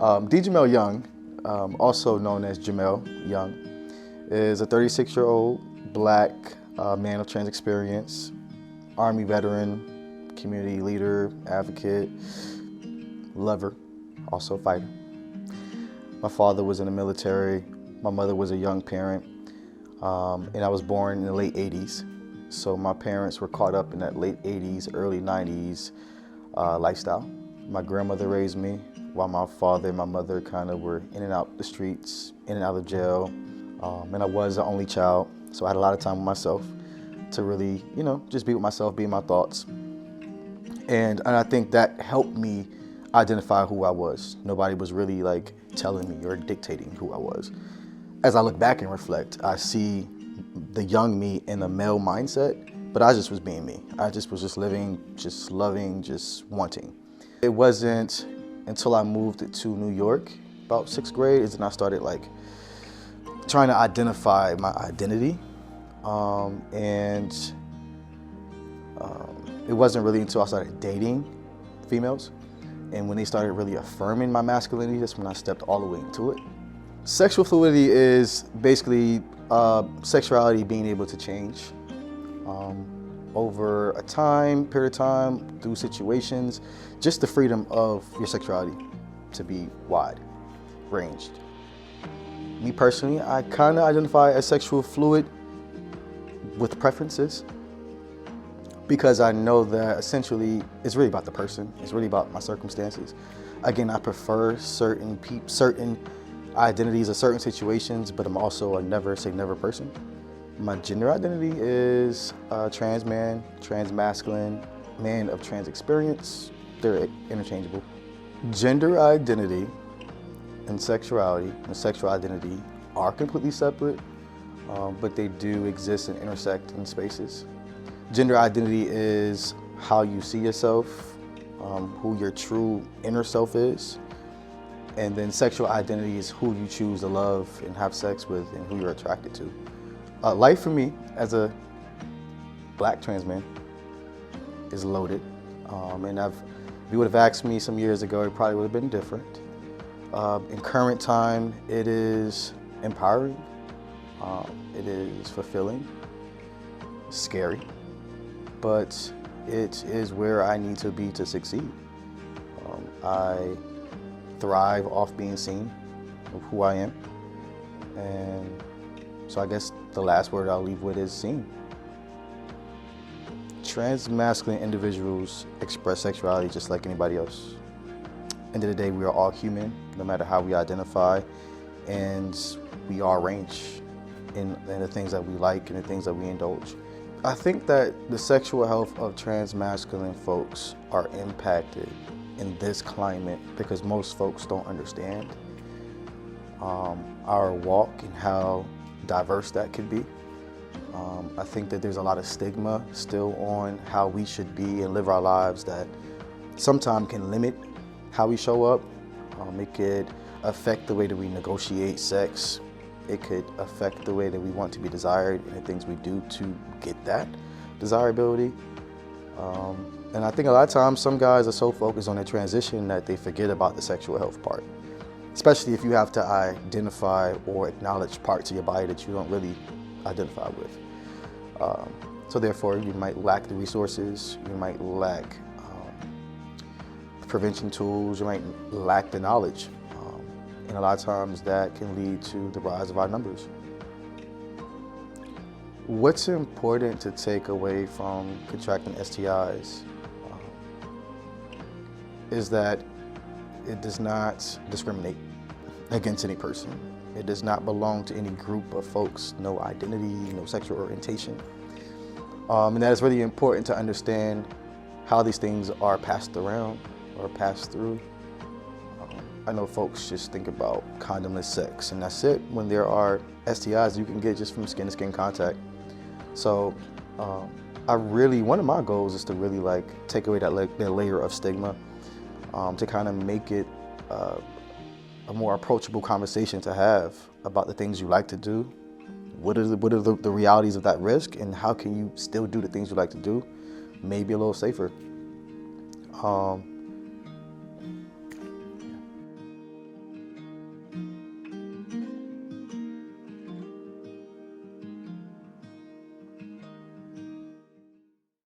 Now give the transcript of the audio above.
D. Jamel Young, also known as Jamel Young, is a 36-year-old black man of trans experience, Army veteran, community leader, advocate, lover, also fighter. My father was in the military. My mother was a young parent, and I was born in the late 80s. So my parents were caught up in that late 80s, early 90s lifestyle. My grandmother raised me while my father and my mother kind of were in and out the streets, in and out of jail. And I was the only child, so I had a lot of time with myself to really, just be with myself, be in my thoughts. And I think that helped me identify who I was. Nobody was really like telling me or dictating who I was. As I look back and reflect, I see the young me in a male mindset, but I just was being me. I was just living, just loving, just wanting. It wasn't until I moved to New York, about 6th grade, is when I started like trying to identify my identity. It wasn't really until I started dating females, and when they started really affirming my masculinity, that's when I stepped all the way into it. Sexual fluidity is basically sexuality being able to change over a period of time, through situations, just the freedom of your sexuality to be wide ranged. Me personally, I kind of identify as sexual fluid with preferences, because I know that essentially it's really about the person. It's really about my circumstances. Again, I prefer certain identities or certain situations, but I'm also a never say never person. My gender identity is trans man, trans masculine, man of trans experience. They're interchangeable. Gender identity and sexuality and sexual identity are completely separate, but they do exist and intersect in spaces. Gender identity is how you see yourself, who your true inner self is. And then sexual identity is who you choose to love and have sex with and who you're attracted to. Life for me as a black trans man is loaded. And if you would have asked me some years ago, it probably would have been different. In current time, it is empowering, it is fulfilling, scary, but it is where I need to be to succeed. I thrive off being seen of who I am. And so I guess the last word I'll leave with is seen. Trans masculine individuals express sexuality just like anybody else. End of the day, we are all human, no matter how we identify, and we all range in the things that we like and the things that we indulge. I think that the sexual health of trans masculine folks are impacted in this climate because most folks don't understand our walk and how diverse that could be. I think that there's a lot of stigma still on how we should be and live our lives that sometimes can limit how we show up. It could affect the way that we negotiate sex. It could affect the way that we want to be desired and the things we do to get that desirability. And I think a lot of times some guys are so focused on their transition that they forget about the sexual health part, especially if you have to identify or acknowledge parts of your body that you don't really identify with. So therefore, you might lack the resources, you might lack prevention tools, you might lack the knowledge. And a lot of times that can lead to the rise of our numbers. What's important to take away from contracting STIs is that it does not discriminate against any person. It does not belong to any group of folks, no identity, no sexual orientation. And that is really important to understand how these things are passed around or passed through. I know folks just think about condomless sex and that's it. When there are STIs you can get just from skin to skin contact. So one of my goals is to really take away that layer of stigma, to kind of make it a more approachable conversation to have about the things you like to do. What are the realities of that risk, and how can you still do the things you like to do, maybe a little safer.